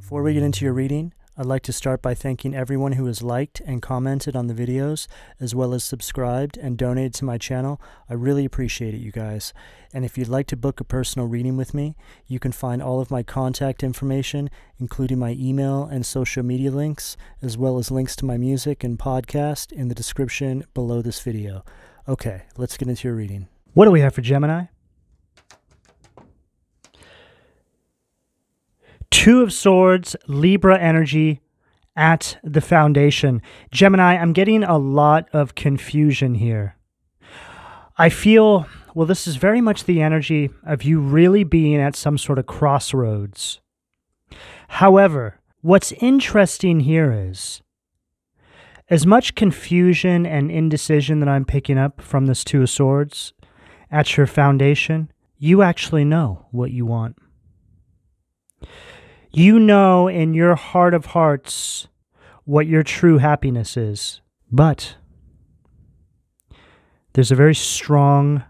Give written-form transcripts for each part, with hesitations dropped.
Before we get into your reading, I'd like to start by thanking everyone who has liked and commented on the videos, as well as subscribed and donated to my channel. I really appreciate it, you guys. And if you'd like to book a personal reading with me, you can find all of my contact information, including my email and social media links, as well as links to my music and podcast in the description below this video. Okay, let's get into your reading. What do we have for Gemini? Two of Swords, Libra energy at the foundation. Gemini, I'm getting a lot of confusion here. I feel, well, this is very much the energy of you really being at some sort of crossroads. However, what's interesting here is, as much confusion and indecision that I'm picking up from this Two of Swords at your foundation, you actually know what you want. You know in your heart of hearts what your true happiness is, but there's a very strong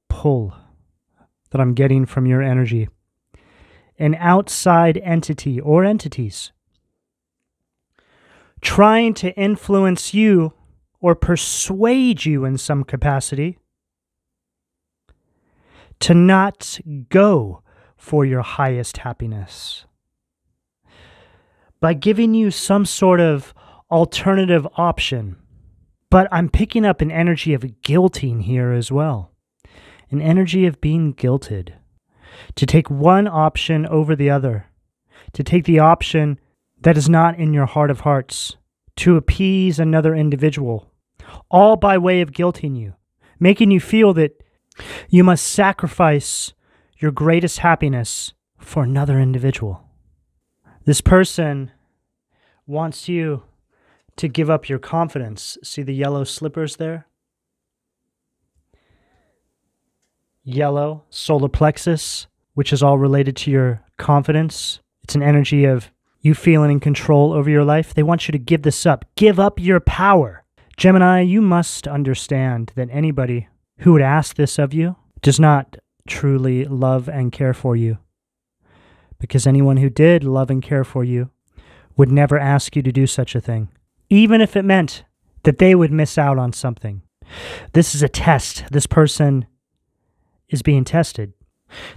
pull that I'm getting from your energy. An outside entity or entities trying to influence you or persuade you in some capacity to not go for your highest happiness, by giving you some sort of alternative option. But I'm picking up an energy of guilting here as well, an energy of being guilted, to take one option over the other, to take the option that is not in your heart of hearts, to appease another individual, all by way of guilting you, making you feel that you must sacrifice your greatest happiness for another individual. This person wants you to give up your confidence. See the yellow slippers there? Yellow, solar plexus, which is all related to your confidence. It's an energy of you feeling in control over your life. They want you to give this up. Give up your power. Gemini, you must understand that anybody who would ask this of you does not truly love and care for you, because anyone who did love and care for you would never ask you to do such a thing, even if it meant that they would miss out on something. This is a test. This person is being tested.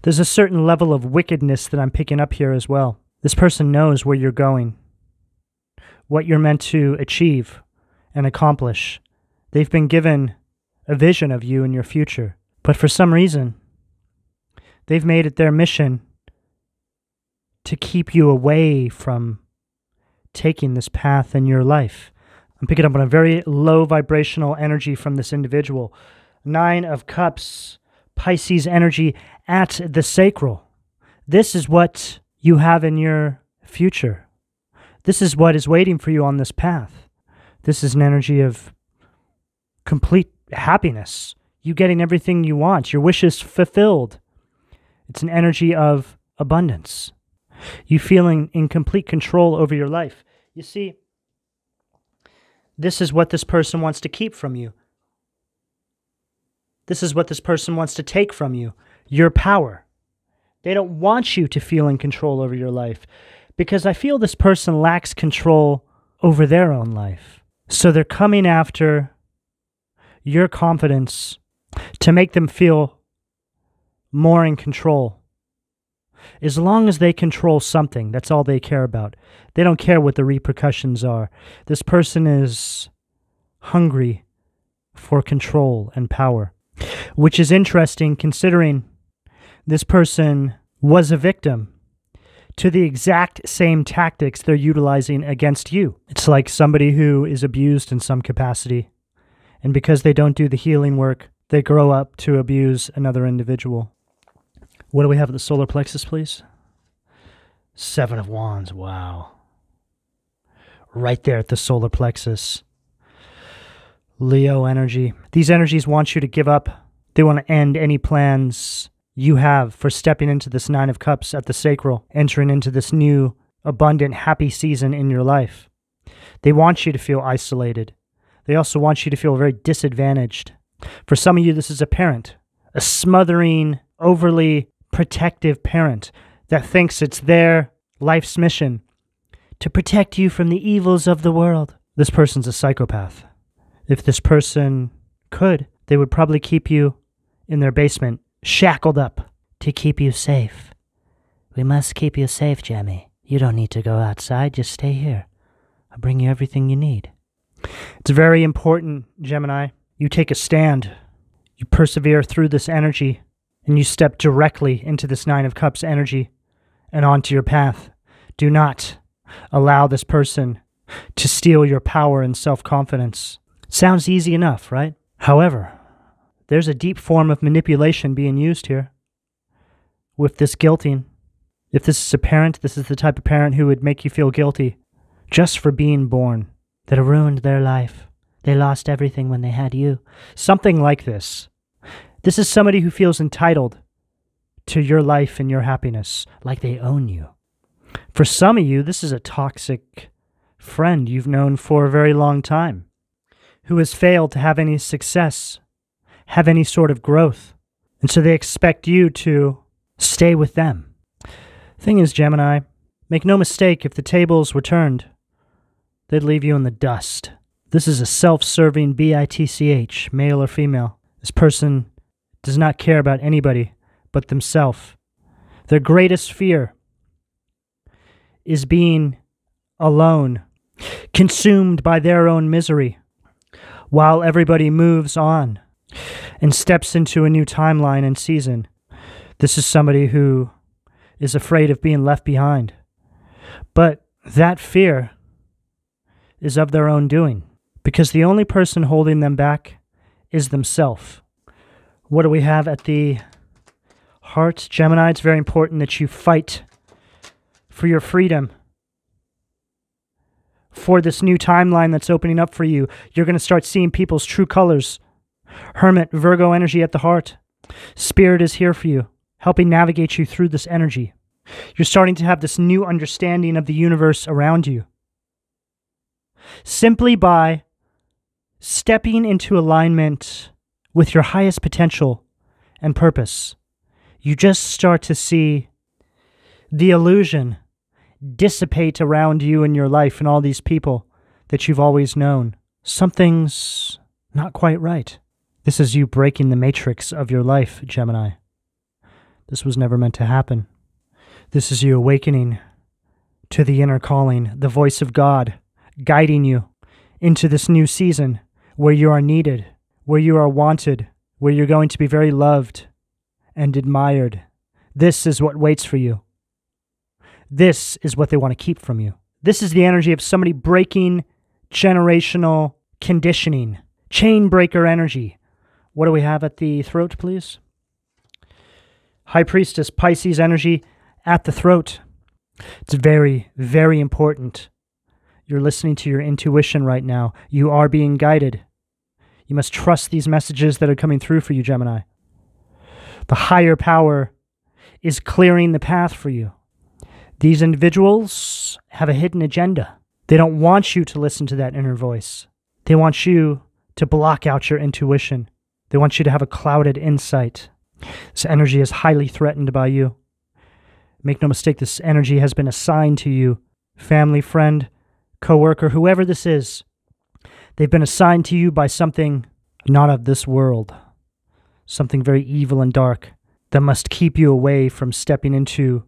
There's a certain level of wickedness that I'm picking up here as well. This person knows where you're going, what you're meant to achieve and accomplish. They've been given a vision of you and your future, but for some reason, they've made it their mission to keep you away from taking this path in your life. I'm picking up on a very low vibrational energy from this individual. 9 of Cups, Pisces energy at the sacral. This is what you have in your future. This is what is waiting for you on this path. This is an energy of complete happiness. You getting everything you want, your wishes fulfilled. It's an energy of abundance. You feeling in complete control over your life. You see, this is what this person wants to keep from you. This is what this person wants to take from you, your power. They don't want you to feel in control over your life, because I feel this person lacks control over their own life. So they're coming after your confidence to make them feel more in control. As long as they control something, that's all they care about. They don't care what the repercussions are. This person is hungry for control and power, which is interesting considering this person was a victim to the exact same tactics they're utilizing against you. It's like somebody who is abused in some capacity, and because they don't do the healing work, they grow up to abuse another individual. What do we have at the solar plexus, please? 7 of Wands. Wow. Right there at the solar plexus. Leo energy. These energies want you to give up. They want to end any plans you have for stepping into this 9 of Cups at the sacral, entering into this new, abundant, happy season in your life. They want you to feel isolated. They also want you to feel very disadvantaged. For some of you, this is a parent, a smothering, overly protective parent that thinks it's their life's mission to protect you from the evils of the world. This person's a psychopath. If this person could, they would probably keep you in their basement, shackled up, to keep you safe. We must keep you safe, Jemmy. You don't need to go outside, just stay here. I'll bring you everything you need. It's very important, Gemini. You take a stand. You persevere through this energy, and you step directly into this Nine of Cups energy and onto your path. Do not allow this person to steal your power and self-confidence. Sounds easy enough, right? However, there's a deep form of manipulation being used here. With this guilting, if this is a parent, this is the type of parent who would make you feel guilty just for being born, that it ruined their life. They lost everything when they had you. Something like this. This is somebody who feels entitled to your life and your happiness, like they own you. For some of you, this is a toxic friend you've known for a very long time, who has failed to have any success, have any sort of growth, and so they expect you to stay with them. Thing is, Gemini, make no mistake, if the tables were turned, they'd leave you in the dust. This is a self-serving bitch, male or female. This person does not care about anybody but themselves. Their greatest fear is being alone, consumed by their own misery, while everybody moves on and steps into a new timeline and season. This is somebody who is afraid of being left behind. But that fear is of their own doing, because the only person holding them back is themselves. What do we have at the heart, Gemini? It's very important that you fight for your freedom, for this new timeline that's opening up for you. You're going to start seeing people's true colors. Hermit, Virgo energy at the heart. Spirit is here for you, helping navigate you through this energy. You're starting to have this new understanding of the universe around you. Simply by stepping into alignment with your highest potential and purpose, you just start to see the illusion dissipate around you and your life and all these people that you've always known. Something's not quite right. This is you breaking the matrix of your life, Gemini. This was never meant to happen. This is you awakening to the inner calling, the voice of God, guiding you into this new season where you are needed, where you are wanted, where you're going to be very loved and admired. This is what waits for you. This is what they want to keep from you. This is the energy of somebody breaking generational conditioning, chain breaker energy. What do we have at the throat, please? High Priestess, Pisces energy at the throat. It's very, very important. You're listening to your intuition right now. You are being guided. You must trust these messages that are coming through for you, Gemini. The higher power is clearing the path for you. These individuals have a hidden agenda. They don't want you to listen to that inner voice. They want you to block out your intuition. They want you to have a clouded insight. This energy is highly threatened by you. Make no mistake, this energy has been assigned to you. Family, friend, co-worker, whoever this is, they've been assigned to you by something not of this world. Something very evil and dark that must keep you away from stepping into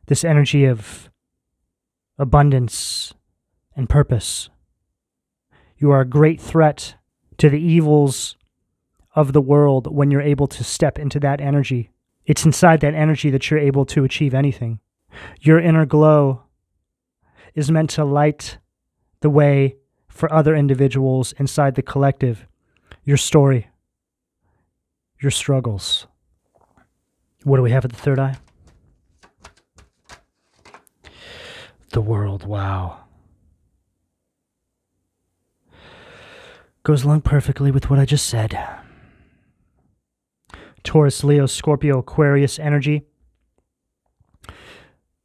this energy of abundance and purpose. You are a great threat to the evils of the world when you're able to step into that energy. It's inside that energy that you're able to achieve anything. Your inner glow is meant to light the way for other individuals inside the collective. Your story, your struggles. What do we have at the third eye? The world, wow. Goes along perfectly with what I just said. Taurus, Leo, Scorpio, Aquarius energy.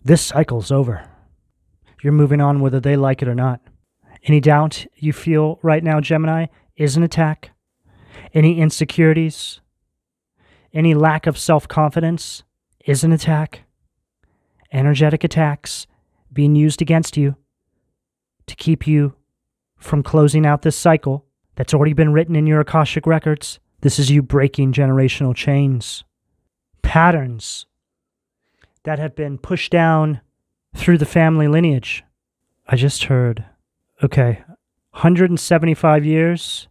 This cycle's over. You're moving on whether they like it or not. Any doubt you feel right now, Gemini, is an attack. Any insecurities, any lack of self-confidence is an attack. energetic attacks being used against you to keep you from closing out this cycle that's already been written in your Akashic records. This is you breaking generational chains, patterns that have been pushed down through the family lineage. I just heard, okay, 175 years,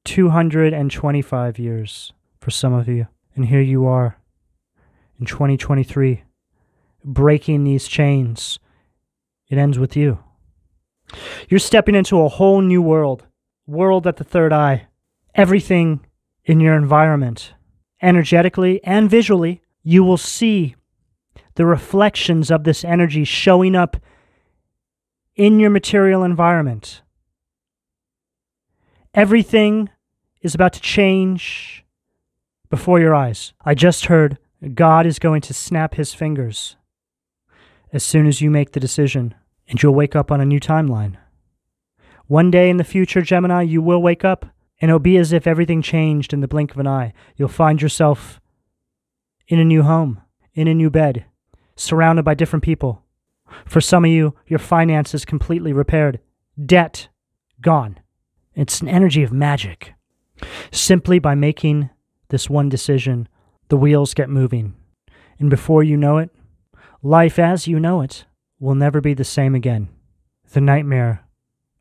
225 years for some of you. And here you are in 2023, breaking these chains. It ends with you. You're stepping into a whole new world at the third eye. Everything in your environment, energetically and visually, you will see the reflections of this energy showing up in your material environment. Everything is about to change before your eyes. I just heard God is going to snap his fingers as soon as you make the decision, and you'll wake up on a new timeline. One day in the future, Gemini, you will wake up, and it'll be as if everything changed in the blink of an eye. You'll find yourself in a new home, in a new bed, surrounded by different people. For some of you, your finances completely repaired. Debt gone. It's an energy of magic. Simply by making this one decision, the wheels get moving. And before you know it, life as you know it will never be the same again. The nightmare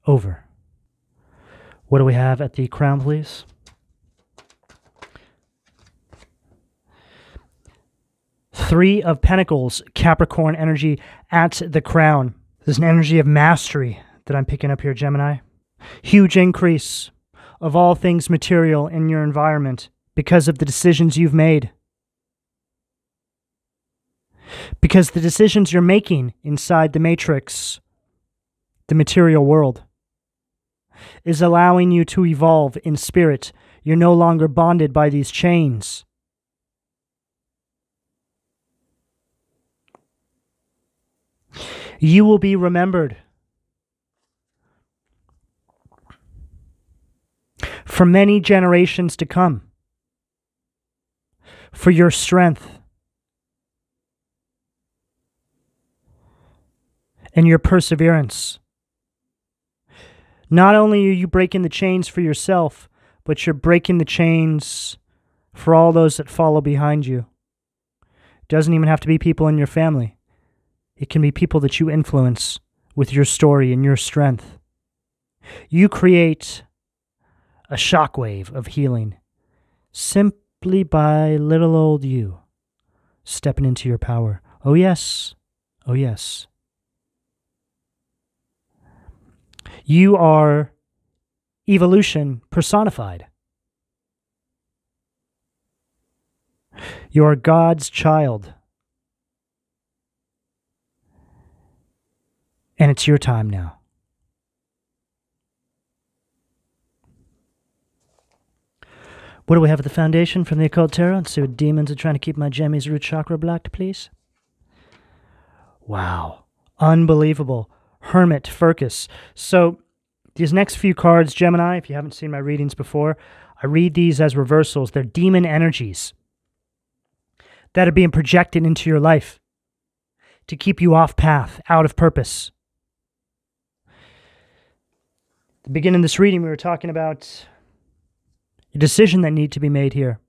over. What do we have at the crown, please? Three of Pentacles, Capricorn energy at the crown. There's an energy of mastery that I'm picking up here, Gemini. Huge increase of all things material in your environment because of the decisions you've made. Because the decisions you're making inside the matrix, the material world, is allowing you to evolve in spirit. You're no longer bonded by these chains. You will be remembered for many generations to come for your strength and your perseverance. Not only are you breaking the chains for yourself, but you're breaking the chains for all those that follow behind you. It doesn't even have to be people in your family. It can be people that you influence with your story and your strength. You create a shockwave of healing simply by little old you stepping into your power. Oh yes. Oh yes. You are evolution personified. You are God's child. And it's your time now. What do we have at the foundation from the Occult Tarot? Let's see what demons are trying to keep my Gemmy's root chakra blocked, please. Wow. Unbelievable. Hermit, Furcus. So these next few cards, Gemini, if you haven't seen my readings before, I read these as reversals. They're demon energies that are being projected into your life to keep you off path, out of purpose. At the beginning of this reading, we were talking about a decision that needs to be made here.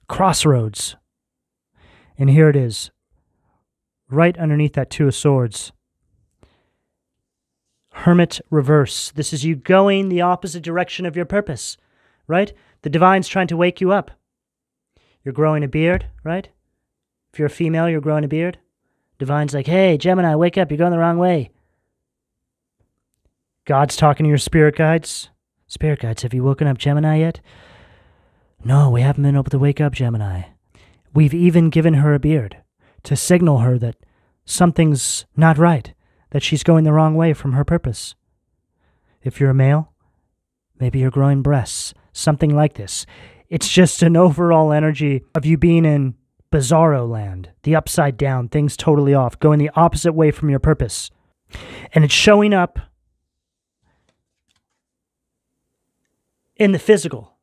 Crossroads. And here it is, right underneath that Two of Swords. Hermit reverse. This is you going the opposite direction of your purpose, right? The divine's trying to wake you up. You're growing a beard, right? If you're a female, you're growing a beard. Divine's like, hey, Gemini, wake up. You're going the wrong way. God's talking to your spirit guides. Spirit guides, have you woken up Gemini yet? No, we haven't been able to wake up Gemini. We've even given her a beard to signal her that something's not right, that she's going the wrong way from her purpose. If you're a male, maybe you're growing breasts, something like this. It's just an overall energy of you being in bizarro land, the upside down, things totally off, going the opposite way from your purpose. And it's showing up in the physical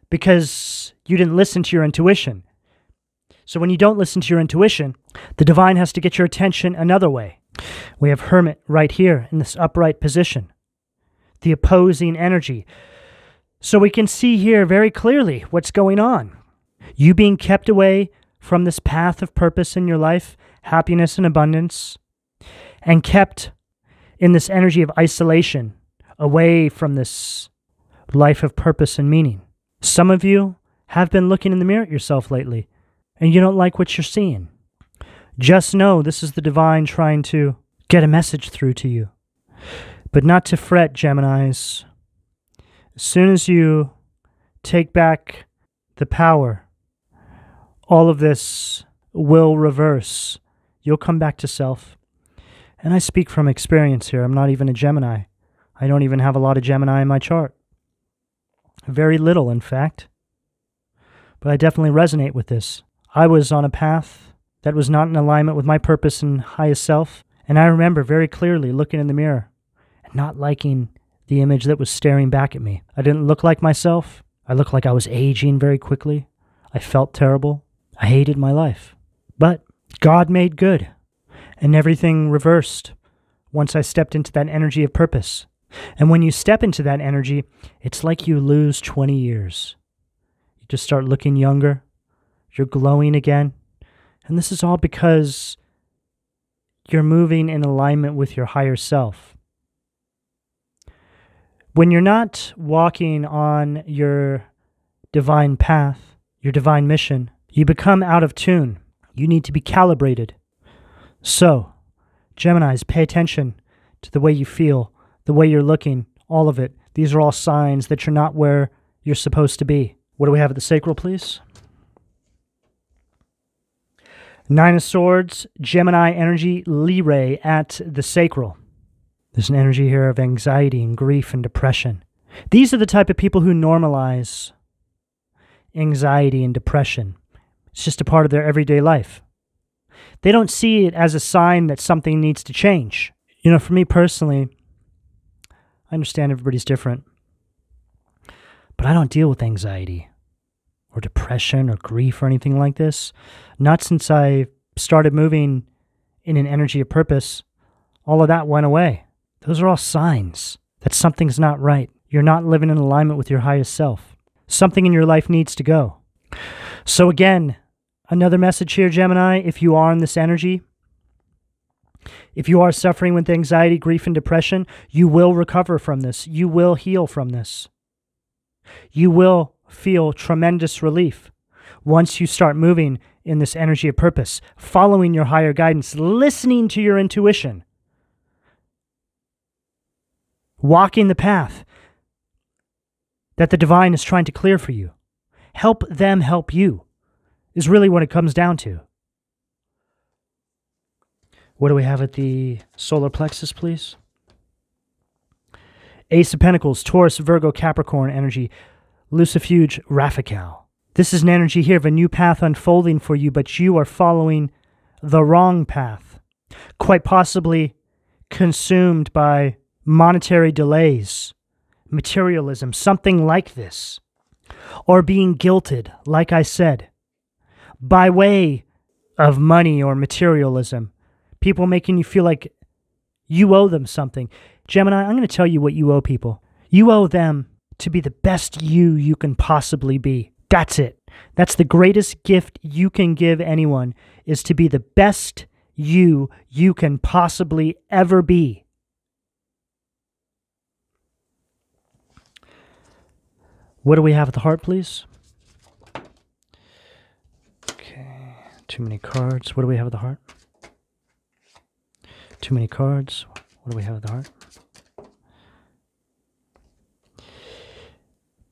because you didn't listen to your intuition. So when you don't listen to your intuition, the divine has to get your attention another way. We have Hermit right here in this upright position, the opposing energy. So we can see here very clearly what's going on. You being kept away from this path of purpose in your life, happiness and abundance, and kept in this energy of isolation, away from this life of purpose and meaning. Some of you have been looking in the mirror at yourself lately, and you don't like what you're seeing. Just know this is the divine trying to get a message through to you. But not to fret, Geminis. As soon as you take back the power, all of this will reverse. You'll come back to self. And I speak from experience here. I'm not even a Gemini. I don't even have a lot of Gemini in my chart. Very little, in fact. But I definitely resonate with this. I was on a path that was not in alignment with my purpose and highest self. And I remember very clearly looking in the mirror and not liking the image that was staring back at me. I didn't look like myself. I looked like I was aging very quickly. I felt terrible. I hated my life. But God made good. And everything reversed once I stepped into that energy of purpose. And when you step into that energy, it's like you lose 20 years. You just start looking younger. You're glowing again. And this is all because you're moving in alignment with your higher self. When you're not walking on your divine path, your divine mission, you become out of tune. You need to be calibrated. So, Geminis, pay attention to the way you feel, the way you're looking, all of it. These are all signs that you're not where you're supposed to be. What do we have at the sacral, please? Nine of Swords, Gemini energy, Lyrae at the sacral. There's an energy here of anxiety and grief and depression. These are the type of people who normalize anxiety and depression. It's just a part of their everyday life. They don't see it as a sign that something needs to change. You know, for me personally, I understand everybody's different, but I don't deal with anxiety or depression or grief or anything like this. Not since I started moving in an energy of purpose. All of that went away. Those are all signs that something's not right. You're not living in alignment with your highest self. Something in your life needs to go. So again, another message here, Gemini, if you are in this energy, if you are suffering with anxiety, grief, and depression, you will recover from this. You will heal from this. You will feel tremendous relief once you start moving in this energy of purpose, following your higher guidance, listening to your intuition, walking the path that the divine is trying to clear for you. Help them help you is really what it comes down to. What do we have at the solar plexus, please? Ace of Pentacles, Taurus, Virgo, Capricorn energy, Lucifuge, Raphael. This is an energy here of a new path unfolding for you, but you are following the wrong path. Quite possibly consumed by monetary delays, materialism, something like this. Or being guilted, like I said, by way of money or materialism. People making you feel like you owe them something. Gemini, I'm going to tell you what you owe people. You owe them to be the best you can possibly be. That's it. That's the greatest gift you can give anyone, is to be the best you can possibly ever be. What do we have at the heart, please? Okay, too many cards. What do we have at the heart? Too many cards. What do we have at the heart?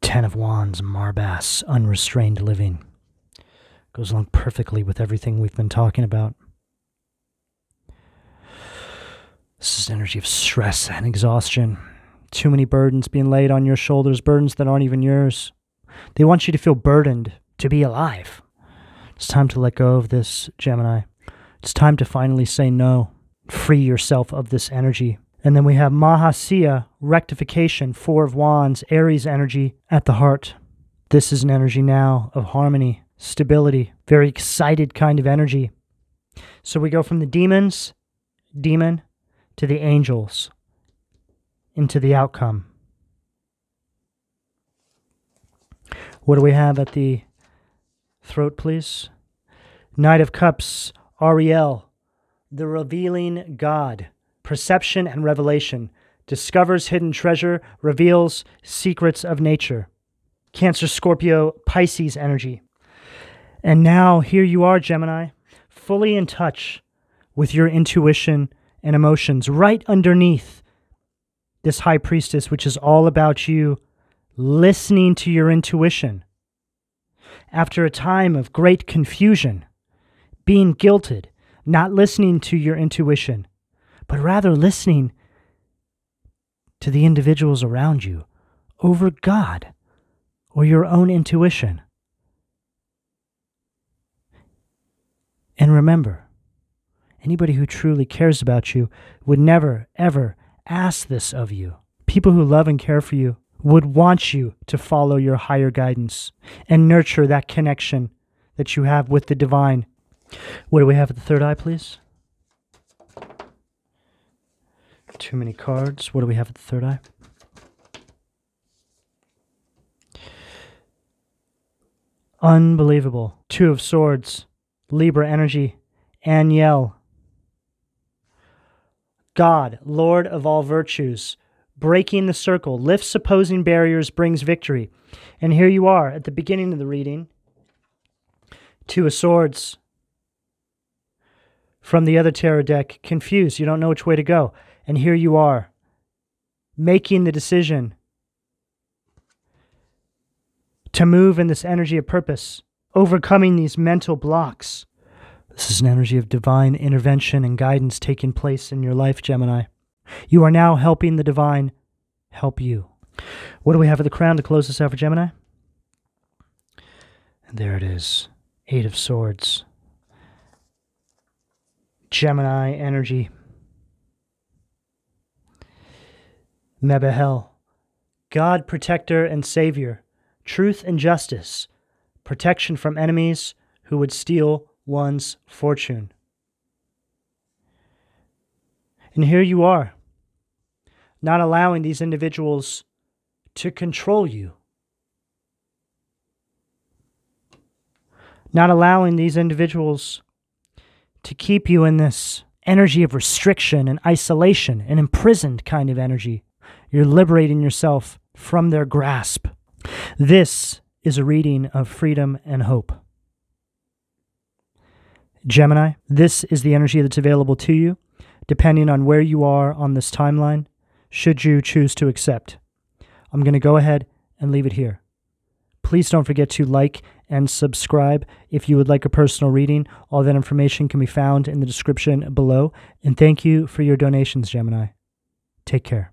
10 of Wands, Marbass, unrestrained living. Goes along perfectly with everything we've been talking about. This is energy of stress and exhaustion. Too many burdens being laid on your shoulders, burdens that aren't even yours. They want you to feel burdened to be alive. It's time to let go of this, Gemini. It's time to finally say no. Free yourself of this energy. And then we have Mahasya, rectification, 4 of Wands, Aries energy at the heart. This is an energy now of harmony, stability, very excited kind of energy. So we go from the demon, to the angels, into the outcome. What do we have at the throat, please? Knight of Cups, Ariel, the revealing God, perception and revelation, discovers hidden treasure, reveals secrets of nature. Cancer, Scorpio, Pisces energy. And now here you are, Gemini, fully in touch with your intuition and emotions, right underneath this High Priestess, which is all about you listening to your intuition. After a time of great confusion, being guilted, not listening to your intuition, but rather listening to the individuals around you over God or your own intuition. And remember, anybody who truly cares about you would never, ever ask this of you. People who love and care for you would want you to follow your higher guidance and nurture that connection that you have with the divine. What do we have at the third eye, please? Too many cards. What do we have at the third eye? Unbelievable. Two of Swords, Libra energy, Aniel. God, Lord of all virtues, breaking the circle, lifts opposing barriers, brings victory. And here you are at the beginning of the reading. Two of Swords. From the other tarot deck, confused, you don't know which way to go. And here you are, making the decision to move in this energy of purpose, overcoming these mental blocks. This is an energy of divine intervention and guidance taking place in your life, Gemini. You are now helping the divine help you. What do we have at the crown to close this out for Gemini? And there it is, Eight of Swords. Gemini energy. Mebahel, God, protector and savior, truth and justice, protection from enemies who would steal one's fortune. And here you are, not allowing these individuals to control you, not allowing these individuals to keep you in this energy of restriction and isolation, an imprisoned kind of energy. You're liberating yourself from their grasp. This is a reading of freedom and hope. Gemini, this is the energy that's available to you, depending on where you are on this timeline, should you choose to accept. I'm going to go ahead and leave it here. Please don't forget to like and subscribe if you would like a personal reading. All that information can be found in the description below. And thank you for your donations, Gemini. Take care.